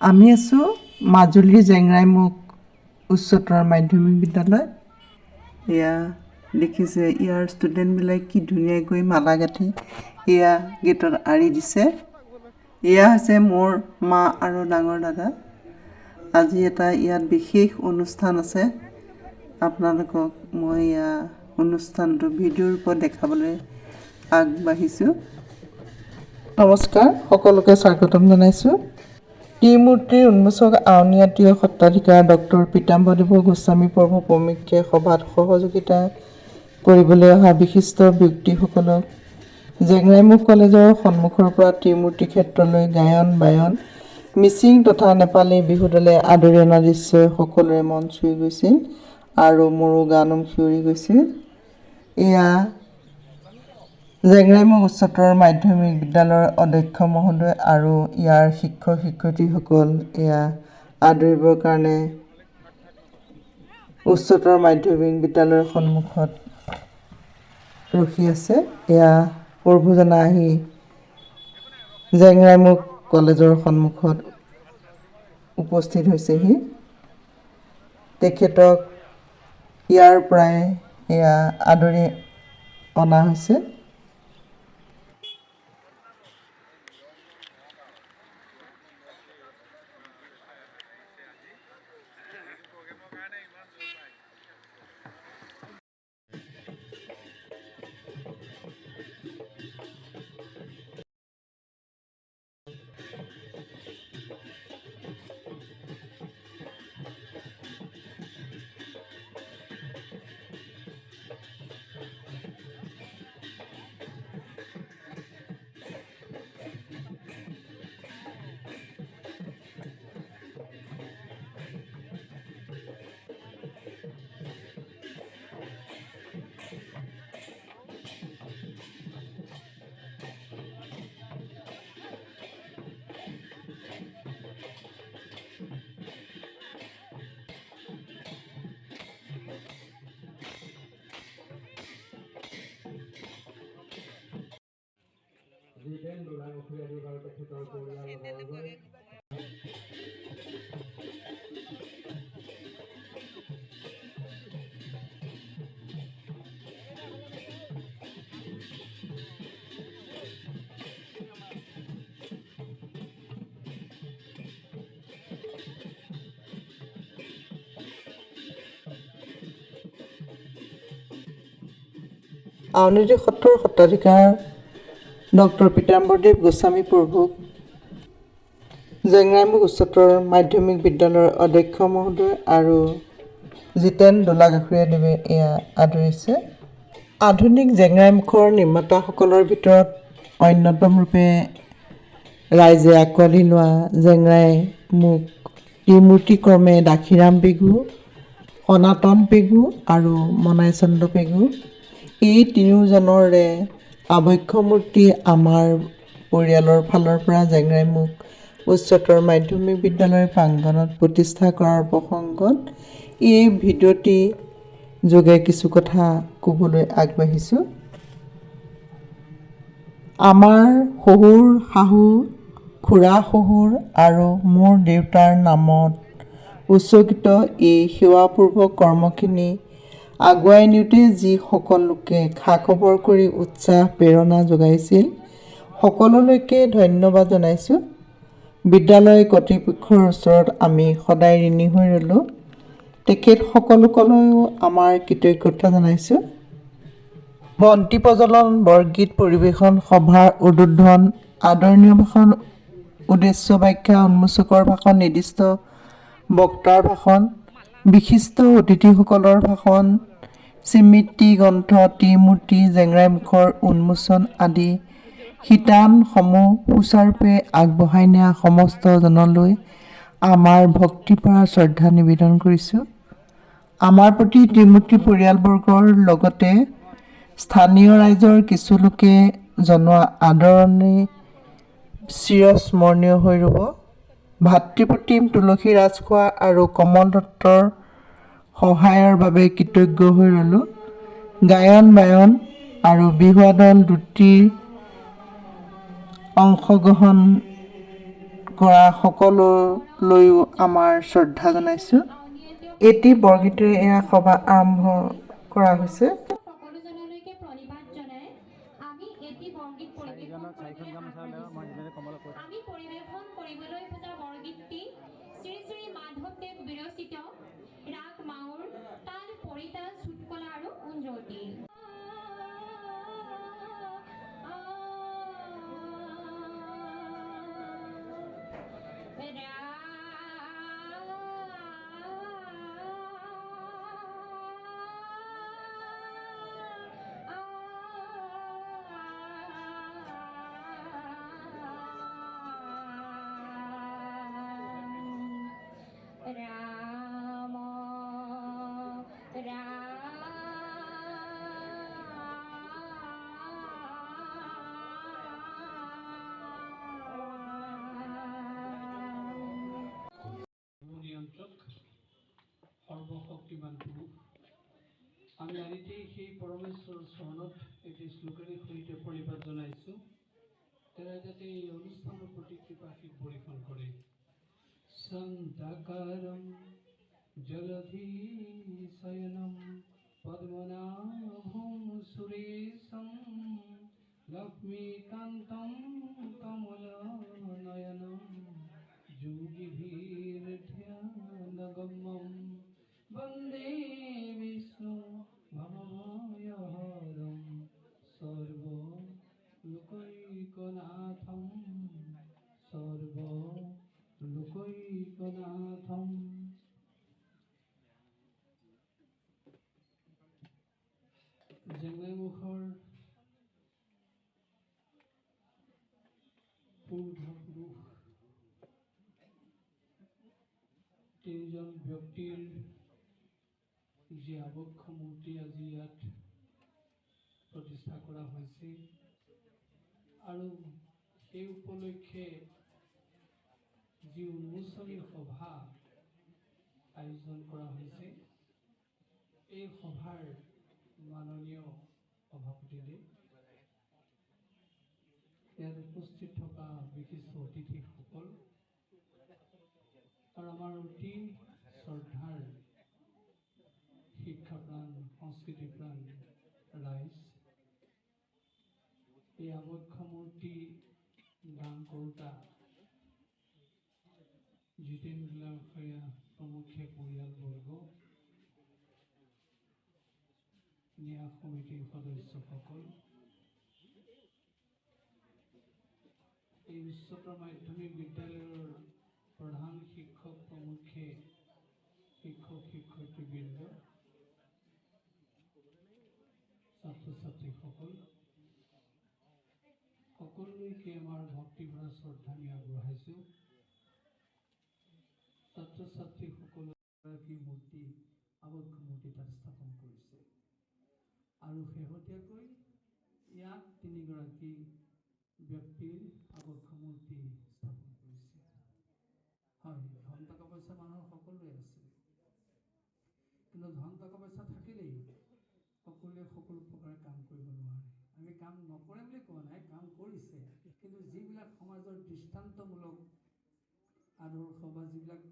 আমি আছোঁ মাজুলীৰ জেংৰাইমুখ উচ্চতৰ মাধ্যমিক বিদ্যালয়। এয়া দেখিছে ইয়াৰ ষ্টুডেণ্টবিলাক কি ধুনীয়াকৈ মালা গাঁঠি এয়া গেটত আঁৰি দিছে। এয়া হৈছে মোৰ মা আৰু ডাঙৰ দাদা। আজি এটা ইয়াত বিশেষ অনুষ্ঠান আছে। আপোনালোকক মই এয়া অনুষ্ঠানটো ভিডিঅ'ৰ ওপৰত দেখাবলৈ আগবাঢ়িছোঁ। নমস্কাৰ, সকলোকে স্বাগতম জনাইছোঁ। ত্ৰিমূৰ্তিৰ উন্মোচক আউনীআটীয় সত্ৰাধিকাৰ ডক্টৰ পীতাম্বৰদেৱ গোস্বামী প্ৰভু প্ৰমুখ্যে সভাত সহযোগিতা কৰিবলৈ অহা বিশিষ্ট ব্যক্তিসকলক জেংৰাইমুখ কলেজৰ সন্মুখৰ পৰা ত্ৰিমূৰ্তি ক্ষেত্ৰলৈ গায়ন বায়ন মিচিং তথা নেপালী বিহু দলে আদৰি অনা দৃশ্যই সকলোৰে মন চুই গৈছিল আৰু মোৰো গানুম শিয়ৰি গৈছিল। এয়া জেংৰাইমুখ উচ্চতৰ মাধ্যমিক বিদ্যালয়ৰ অধ্যক্ষ মহোদয় আৰু ইয়াৰ শিক্ষক শিক্ষয়িত্ৰীসকল এয়া আদৰিবৰ কাৰণে উচ্চতৰ মাধ্যমিক বিদ্যালয়ৰ সন্মুখত ৰখি আছে। এয়া প্ৰভুজনা আহি জেংৰাইমুখ কলেজৰ সন্মুখত উপস্থিত হৈছেহি। তেখেতক ইয়াৰ পৰাই এয়া আদৰি অনা হৈছে। আউনীআটী সত্ৰৰ সত্ৰাধিকাৰ ডক্টৰ পীতাম্বৰদেৱ গোস্বামী প্ৰভুক জেংৰাইমুখ উচ্চতৰ মাধ্যমিক বিদ্যালয়ৰ অধ্যক্ষ মহোদয় আৰু জিতেন দোলাগাখৰিয়াদেৱে এয়া আদৰিছে। আধুনিক জেংৰাইমুখৰ নিৰ্মাতাসকলৰ ভিতৰত অন্যতম ৰূপে ৰাইজে আঁকোৱালি লোৱা জেংৰাইমুখ ত্ৰিমূৰ্তি ক্ৰমে দাসীৰাম পেগু, সনাতন পেগু আৰু মনাইচন্দ্ৰ পেগু। এই তিনিওজনৰে আবক্ষ মূৰ্তি আমাৰ পৰিয়ালৰ ফালৰ পৰা জেংৰাইমুখ উচ্চতৰ মাধ্যমিক বিদ্যালয়ৰ প্ৰাংগণত প্ৰতিষ্ঠা কৰাৰ প্ৰসংগত এই ভিডিঅ'টি যোগে কিছু কথা ক'বলৈ আগবাঢ়িছোঁ। আমাৰ শহুৰ শাহু, খুৰা শহুৰ আৰু মোৰ দেউতাৰ নামত উৎসৰ্গিত এই সেৱাপূৰ্বক কৰ্মখিনি আগুৱাই নিওঁতে যিসকল লোকে খা খবৰ কৰি উৎসাহ প্ৰেৰণা যোগাইছিল সকলোলৈকে ধন্যবাদ জনাইছোঁ। বিদ্যালয় কৰ্তৃপক্ষৰ ওচৰত আমি সদায় ঋণী হৈ ৰ'লোঁ। তেখেতসকললৈও আমাৰ কৃতজ্ঞতা জনাইছোঁ। বন্তি প্ৰজ্বলন, বৰগীত পৰিৱেশন, সভাৰ উদ্বোধন, আদৰণীয় ভাষণ, উদ্দেশ্য ব্যাখ্যা, উন্মোচকৰ ভাষণ, নিৰ্দিষ্ট বক্তাৰ ভাষণ, বিশিষ্ট অতিথিসকলৰ ভাষণ, স্মৃতি গ্ৰন্থ, ত্ৰিমূৰ্তি, জেংৰাইমুখৰ উন্মোচন আদি শিতানসমূহ সুচাৰুৰূপে আগবঢ়াই নিয়া সমস্ত জনলৈ আমাৰ ভক্তিভৰা শ্ৰদ্ধা নিবেদন কৰিছোঁ। আমাৰ প্ৰতি ত্ৰিমূৰ্তি পৰিয়ালবৰ্গৰ লগতে স্থানীয় ৰাইজৰ কিছু লোকে জনোৱা আদৰণি চিৰস্মৰণীয় হৈ ৰ'ব। ভাতৃপ্ৰতিম তুলসী ৰাজখোৱা আৰু কমল দত্তৰ সহায়ৰ বাবে কৃতজ্ঞ হৈ ৰ'লোঁ। গায়ন বায়ন আৰু বিহুৱাদল দুটিৰ অংশগ্ৰহণ কৰা সকলোলৈও আমাৰ শ্ৰদ্ধা জনাইছোঁ। এটি বৰগীতেৰে এয়া সভা আৰম্ভ কৰা হৈছে। সকলোজনলৈকে প্ৰণিপাত জনাই আমি এটি বৰগীত পৰিৱেশন কৰিবলৈ খোজা বৰগীতটি শ্ৰী শ্ৰী মাধৱদেৱ বিৰচিত ৰাগ মাউৰ, তাল পৰিতাল, চুটকলা আৰু উঞ্জতি। ৰাম নিয়ন্ত্ৰক সৰ্বশক্তিমান পুৰুষ আমি আনিতেই সেই পৰমেশ্বৰৰ চৰণত এটি শ্লোকেৰে সৈতে প্ৰণিপাত জনাইছোঁ। তেওঁ যাতে এই অনুষ্ঠানৰ প্ৰতি কৃপাশীষ বৰ্ষণ কৰে। সন্তাকাৰম জলধি শয়নম পদ্মনাভম সুৰেশম লক্ষ্মীকান্তম কমলনয়নম যোগীভিৰ্ধ্যানগম্যম বন্দে বিষ্ণু ভবভয়হৰম সৰ্বলোকৈকনাথম সৰ্বলোকৈকনাথম। জেংলাইমুখৰ পূৰ্বপুৰুষ তিনিজন ব্যক্তিৰ যি আবক্ষ মূৰ্তি আজি ইয়াত প্ৰতিষ্ঠা কৰা হৈছে আৰু সেই উপলক্ষে যি উন্মোচনী সভা আয়োজন কৰা হৈছে, এই সভাৰ মাননীয় সভাপতিদেৱ, ইয়াত উপস্থিত থকা বিশিষ্ট অতিথিসকল আৰু আমাৰ অতি শ্ৰদ্ধাৰ শিক্ষাপ্ৰাণ সংস্কৃতিপ্ৰাণ ৰাইজ, এই আবক্ষ মূৰ্তি দান কৰোঁতা জিতেন গোলাখৰীয়া প্ৰমুখ্যে পৰিয়ালবৰ্গ, ন্যাস সমিতিৰ সদস্যসকল, এই উচ্চতৰ মাধ্যমিক বিদ্যালয়ৰ প্ৰধান শিক্ষক প্ৰমুখ্যে শিক্ষক শিক্ষয়িত্ৰীবৃন্দ, ছাত্ৰ ছাত্ৰীসকল, সকলোলৈকে আমাৰ ভক্তিভৰা শ্ৰদ্ধা আমি আগবঢ়াইছোঁ। ছাত্ৰ ছাত্ৰীসকলে মূৰ্তি আবক্ষ মূৰ্তি তাত স্থাপন কৰিছে আৰু শেহতীয়াকৈ ইয়াত তিনিগৰাকী ব্যক্তিৰ আবক্ষ মূৰ্তি স্থাপন কৰিছে। হয়, ধন টকা পইচা মানুহৰ সকলোৱে আছে, কিন্তু ধন টকা পইচা থাকিলেই সকলোৱে সকলো প্ৰকাৰে কাম কৰিব নোৱাৰে। আমি কাম নকৰে বুলি কোৱা নাই, কাম কৰিছে, কিন্তু যিবিলাক সমাজৰ দৃষ্টান্তমূলক আদৰ্শ বা যিবিলাক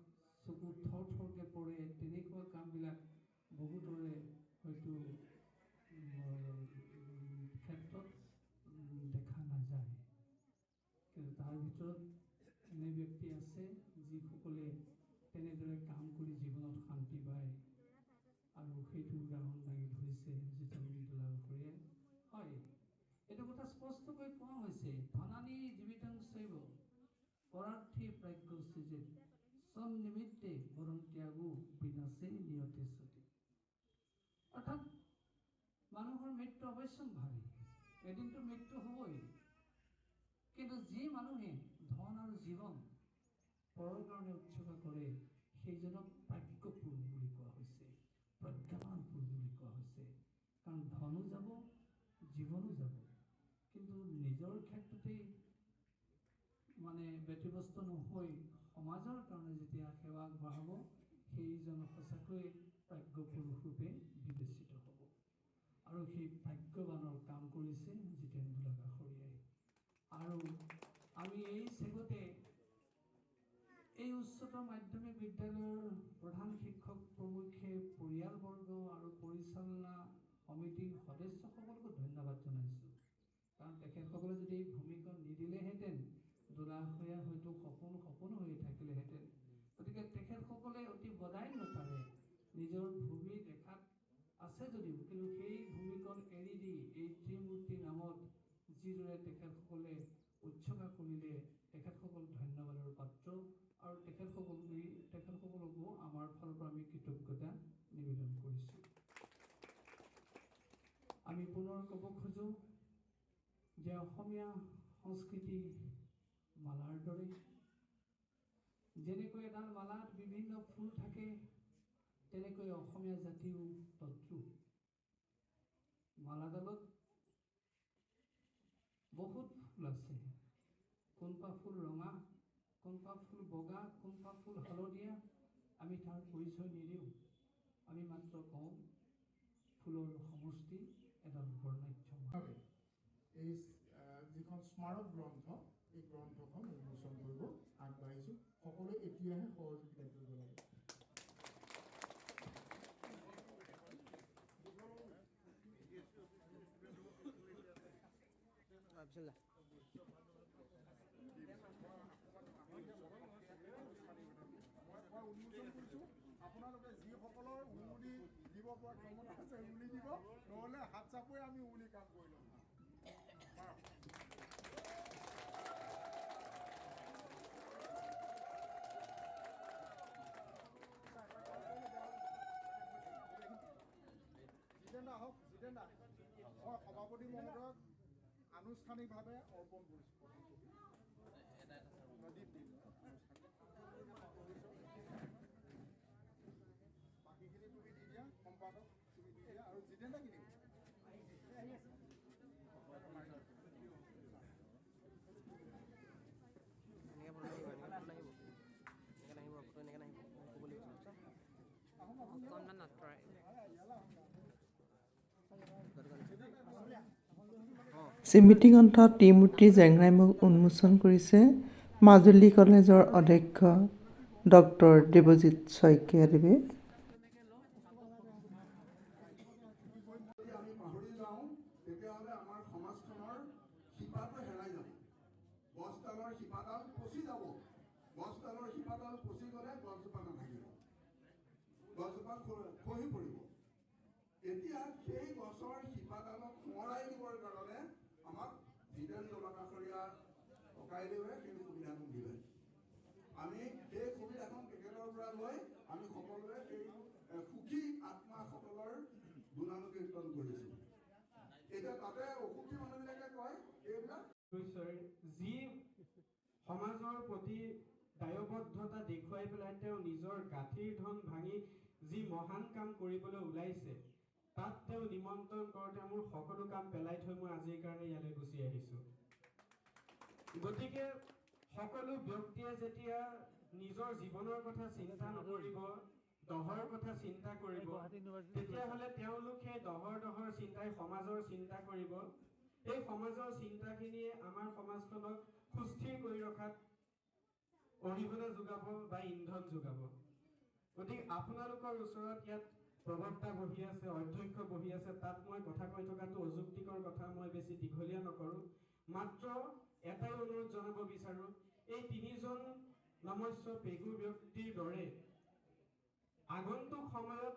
চকু থৰ থৰকৈ পৰে, তেনেকুৱা কামবিলাক বহুতৰে হয়তো ক্ষেত্ৰত দেখা নাযায়। কিন্তু তাৰ ভিতৰত এনে ব্যক্তি আছে যিসকলে তেনেদৰে কাম কৰি জীৱনত শান্তি পায়, আৰু সেইটো উদাহৰণ দাঙি ধৰিছে জিতেন গোলাখৰীয়াই। হয়, এইটো কথা স্পষ্টকৈ কোৱা হৈছে, ধনানি জীৱিতং চৈব পৰাৰ্থী প্ৰাজ্ঞ সৃজিত সন্নিমিত্তে বৰং ত্যাগো বিনাশে নিয়তে সতি। অৰ্থাৎ মানুহৰ মৃত্যু অৱশ্যম্ভাৱী, এদিনটো মৃত্যু হ'বই, কিন্তু যি মানুহে ধন আৰু জীৱন পৰৰ কাৰণে উৎসৰ্গ কৰে সেইজনক প্ৰাজ্ঞ পুৰুষ বুলি কোৱা হৈছে, প্ৰজ্ঞাৱান পুৰুষ বুলি কোৱা হৈছে। কাৰণ ধনো যাব, জীৱনো যাব, কিন্তু নিজৰ ক্ষেত্ৰতেই ব্যতিব্যস্ত নহৈ সমাজৰ কাৰণে যেতিয়া সেৱা আগবঢ়াব, সেইজন সঁচাকৈ প্ৰাজ্ঞ পুৰুষ ৰূপে বিবেচিত হ'ব। আৰু সেই ভাগ্যৱানৰ কাম কৰিছে জিতেন গোলাখৰীয়াই। আৰু আমি এই চেগতে এই উচ্চতৰ মাধ্যমিক বিদ্যালয়ৰ প্ৰধান শিক্ষক প্ৰমুখ্যে পৰিয়ালবৰ্গ আৰু পৰিচালনা সমিতিৰ সদস্যসকলকো ধন্যবাদ জনাইছোঁ। কাৰণ তেখেতসকলে যদি এই ভূমিকা নিদিলেহেঁতেন দোলাশৰীয়া হয়তো সপোন হৈয়ে থাকিলেহেঁতেন। গতিকে তেখেতসকলে অতি বদান্যতাৰে নিজৰ ভূমি দেখাত আছে যদিও কিন্তু সেই ভূমিকণ এৰি দি এই ত্ৰিমূৰ্তি নামত যিদৰে তেখেতসকলে উৎসৰ্গা কৰিলে তেখেতসকল ধন্যবাদৰ পাত্ৰ আৰু তেখেতসকলকো আমাৰ ফালৰ পৰা আমি কৃতজ্ঞতা নিবেদন কৰিছোঁ। আমি পুনৰ ক'ব খোজোঁ যে অসমীয়া সংস্কৃতি মালাৰ দৰে, যেনেকৈ এডাল মালাত বিভিন্ন ফুল থাকে তেনেকৈ অসমীয়া জাতিও তদ্ৰুপ। মালাডালত বহুত ফুল আছে, কোনপা ফুল ৰঙা, কোনপা ফুল বগা, কোনপা ফুল হালধীয়া, আমি তাৰ পৰিচয় নিদিওঁ। আমি মাত্ৰ কওঁ ফুলৰ সমষ্টি এডাল বৰ্ণাঢ্য মালা। এই যিখন স্মাৰক গ্ৰন্থ এই গ্ৰন্থখন উন্মোচন কৰিব আগবাঢ়িছোঁ। সকলোৱে এতিয়াহে সহযোগিতা কৰিব লাগে। উন্মোচন কৰিছোঁ। আপোনালোকে যিসকলৰ উৰুলি দিব পৰা ক্ষমতা আছে উৰুলি দিব, নহ'লে হাত চাপৰি আমি উৰুলি কাম কৰি ল'ম। জিতেন দা আহক। জিতেন দা, মই সভাপতি মহোদয়ক আনুষ্ঠানিকভাৱে অৰ্পণ কৰিছোঁ। বাকীখিনি তুমি দি দিয়া, সম্পাদক তুমি দি দিয়া, আৰু জিতেন দা কিনি স্মৃতি গ্ৰন্থ ত্ৰিমূৰ্তি জেংৰাই মুখ উন্মোচন কৰিছে মাজুলী কলেজৰ অধ্যক্ষ ডক্টৰ দেৱজিৎ শইকীয়াদেৱে। যদি আমি পাহৰি যাওঁ তেতিয়াহ'লে আমাৰ সমাজখনৰ শিপাটো হেৰাই যাব। গছডালৰ শিপাডাল পচি যাব। গছডালৰ শিপাডাল পচি গ'লে গছজোপা নাথাকিব, গছজোপা খহি পৰিব। এতিয়া সেই গছৰ শিপাডালক সোঁৱৰাই দিবৰ কাৰণে আমাক জিতেন দোলাকাষৰীয়া ককাইদেৱে সেই সুবিধাটো দিলে। আমি সেই সুবিধাখন তেখেতৰ পৰা লৈ আমি সকলোৱে সেই সুখী আত্মাসকলৰ গুণানুকীৰ্তন কৰিছোঁ। এতিয়া তাতে অসুখী মানুহবিলাকে কয় এইবিলাক যি সমাজৰ প্ৰতি দায়বদ্ধতা দেখুৱাই পেলাই তেওঁ নিজৰ গাঁঠিৰ ধন ভাঙি যি মহান কাম কৰিবলৈ ওলাইছে, তাত তেওঁ নিমন্ত্ৰণ কৰোঁতে মোৰ সকলো কাম পেলাই থৈ মই আজিৰ কাৰণে ইয়ালৈ গুচি আহিছোঁ। গতিকে সকলো ব্যক্তিয়ে যেতিয়া নিজৰ জীৱনৰ কথা চিন্তা নকৰিব, দহৰ কথা চিন্তা কৰিব, তেতিয়াহ'লে তেওঁলোক সেই দহৰ চিন্তাই সমাজৰ চিন্তা কৰিব। এই সমাজৰ চিন্তাখিনিয়ে আমাৰ সমাজখনক সুস্থিৰ কৰি ৰখাত অৰিহণা যোগাব বা ইন্ধন যোগাব। গতিকে আপোনালোকৰ ওচৰত ইয়াত প্ৰবক্তা বহি আছে, অধ্যক্ষ বহি আছে, তাত মই কথা কৈ থকাটো অযুক্তিকৰ কথা, মই বেছি দীঘলীয়া নকৰোঁ। মাত্ৰ এটাই অনুৰোধ জনাব বিচাৰোঁ, এই তিনিজন নমস্য পেগু ব্যক্তিৰ দৰে আগন্তুক সময়ত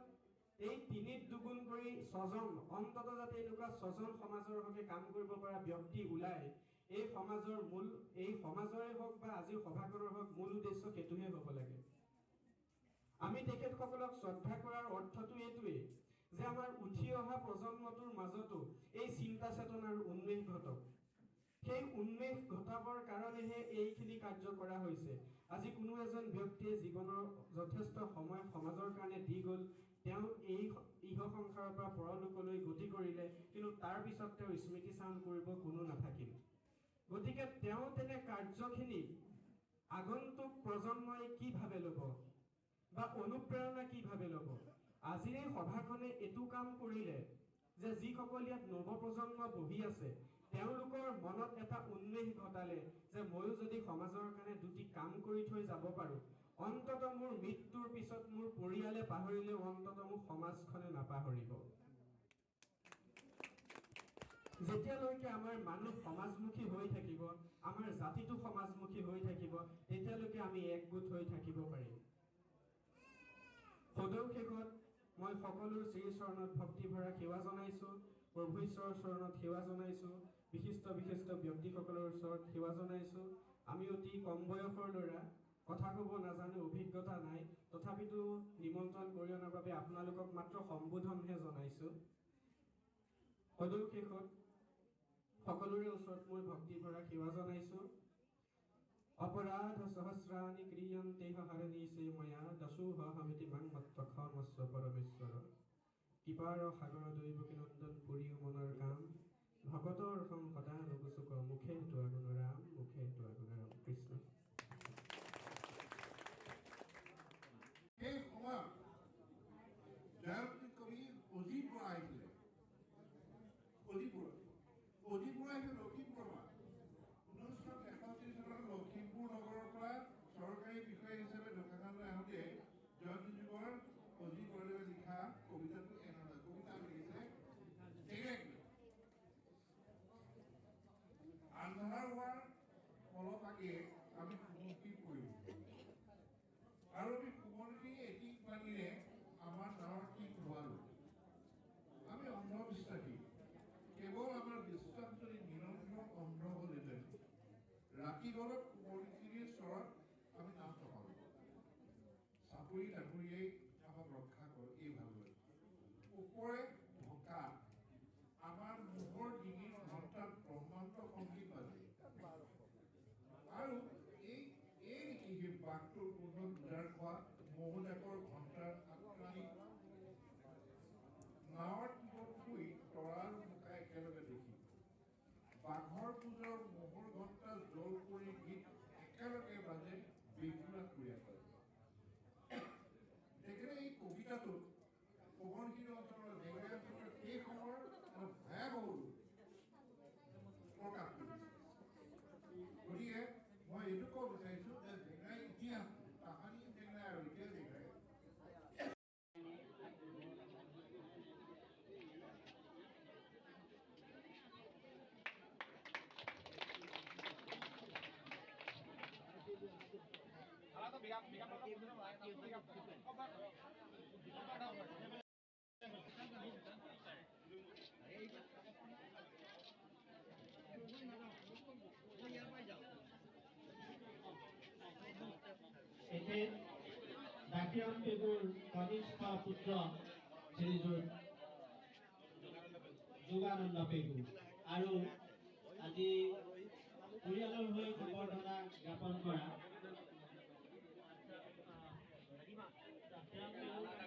এই তিনিত দুগুণ কৰি ছজন, অন্তত যাতে এনেকুৱা ছজন সমাজৰ হকে কাম কৰিব পৰা ব্যক্তি ওলাই, এই সমাজৰে হওক বা আজিৰ সভাখনৰ হওক মূল উদ্দেশ্য সেইটোহে হ'ব লাগে। আমি তেখেতসকলক শ্ৰদ্ধা কৰাৰ অৰ্থটো এইটোৱেই যে আমাৰ উঠি অহা প্ৰজন্মটোৰ মাজতো এই চিন্তা চেতনাৰ উন্মেষ ঘটক। সেই উন্মেষ ঘটাবৰ কাৰণেহে এইখিনি কাৰ্য কৰা হৈছে। আজি কোনো এজন ব্যক্তিয়ে জীৱনৰ যথেষ্ট সময় সমাজৰ কাৰণে দি গ'ল, তেওঁ এই ইহ সংসাৰৰ পৰা পৰলোকলৈ গতি কৰিলে, কিন্তু তাৰ পিছত তেওঁ স্মৃতিচাৰণ কৰিব কোনো নাথাকিল। গতিকে তেওঁ তেনে কাৰ্যখিনি আগন্তুক প্ৰজন্মই কি ভাবে ল'ব বা অনুপ্ৰেৰণা কি ভাবে ল'ব। আজিৰ এই সভাখনে এইটো কাম কৰিলে যে যিসকল ইয়াত নৱপ্ৰজন্ম বহি আছে তেওঁলোকৰ মনত এটা উন্মেষ ঘটালে যে ময়ো যদি সমাজৰ কাৰণে দুটি কাম কৰি থৈ যাব পাৰোঁ, অন্তত মোৰ মৃত্যুৰ পিছত মোৰ পৰিয়ালে পাহৰিলেও অন্তত মোৰ সমাজখনে নাপাহৰিব। যেতিয়ালৈকে আমাৰ মানুহ সমাজমুখী হৈ থাকিব, আমাৰ জাতিটো সমাজমুখী হৈ থাকিব, তেতিয়ালৈকে আমি একগোট হৈ থাকিব পাৰিম। সদৌশেষত মই সকলোৰ শ্ৰীচৰণত ভক্তি ভৰা সেৱা জনাইছোঁ, প্ৰভু ঈশ্বৰৰ চৰণত সেৱা জনাইছোঁ, বিশিষ্ট ব্যক্তিসকলৰ ওচৰত সেৱা জনাইছোঁ। আমি অতি কম বয়সৰ ল'ৰা, কথা ক'ব নাজানো, অভিজ্ঞতা নাই, তথাপিতো নিমন্ত্ৰণ কৰি অনাৰ বাবে আপোনালোকক মাত্ৰ সম্বোধনহে জনাইছোঁ। সদৌশেষত সকলোৰে ওচৰত মই ভক্তি ভৰা সেৱা জনাইছোঁ। অপৰাধ সহস্ৰাণি ক্ৰিয়ন্তে হৰণীছে ময়া দশোহমিতি মাং মত্তক্ষমস্ব পৰমেশ্বৰ। কৃপাৰ সাগৰ দৈৱকী নন্দন পুৰীও মনৰ কাম, ভকতৰ সং সদা নবুচুক মুখে তোৱা গুণৰাম, মুখে তোৱা গুণৰাম। কৃষ্ণ। সেই সময়ত জয়ন্তী কবি অজিত বৰা আহিছিলে। অজিত বৰা আহিছিল লখিমপুৰৰ পৰা। 1963 চনত লখিমপুৰ নগৰৰ পৰা চৰকাৰী বিষয়া হিচাপে ঢকুৱাখানালৈ আহোঁতে জয়ন্তী যুগৰ অজিত বৰাদেৱে লিখা কবিতাটো এনেধৰণৰ। কবিতা লিখিছে, আন্ধাৰ হোৱাৰ অলপ আগে আমি সুমুখী পৰিলোঁ আৰু আমি সুমুখী এটি পানীৰে আমাৰ নাৱৰ ঠিক হোৱালোঁ। আমি অন্ধবিশ্বাসী, কেৱল আমাৰ বিশ্বাস যদি নিৰন্তৰ অন্ধ হ'লহেঁতেন, ৰাতি গলত কোমলখিনিৰ স্বৰত আমি নাম চপালোঁ। চাপৰি তাপৰিয়ে আমাক ৰক্ষা কৰে, এই ভালদৰে ওপৰে ঢকা আমাৰ মুখৰ ডিঙিৰ ঘণ্টাত ব্ৰহ্মাণ্ড সংগীত বাজে। আৰু এই নেকি সেই বাঘটোৰ গোন্ধত উজাৰ খোৱা মহোজাকৰ ঘণ্টাৰ আক্ৰাণী নাৱৰ টিকট শুই তৰাৰ বোকা একেলগে দেখি বাঘৰ পূজৰ মহৰ ঘণ্টা জল কৰি গীত একেলগে বাজে বেগুনা ক্ৰিয়া কৰে। তেখেতে এই কবিতাটোত সোৱণশিৰি অঞ্চলৰ জেংৰাই অঞ্চলৰ সেই সময়ৰ ভয়াৱহ প্ৰকাশ কৰিছে। গতিকে মই এইটো ক'ব বিচাৰিছোঁ যে জেংৰাই ইতিহাস তাহানি জেংৰাই আৰু এতিয়া জেংৰাই এখেত দাখিয়াম পেগুৰ কনিষ্ঠ পুত্ৰ শ্ৰীযুত যোগানন্দ পেগু আৰু আজি পৰিয়ালৰ হৈ সম্বৰ্ধনা জ্ঞাপন কৰা দাখিয়াম পেগু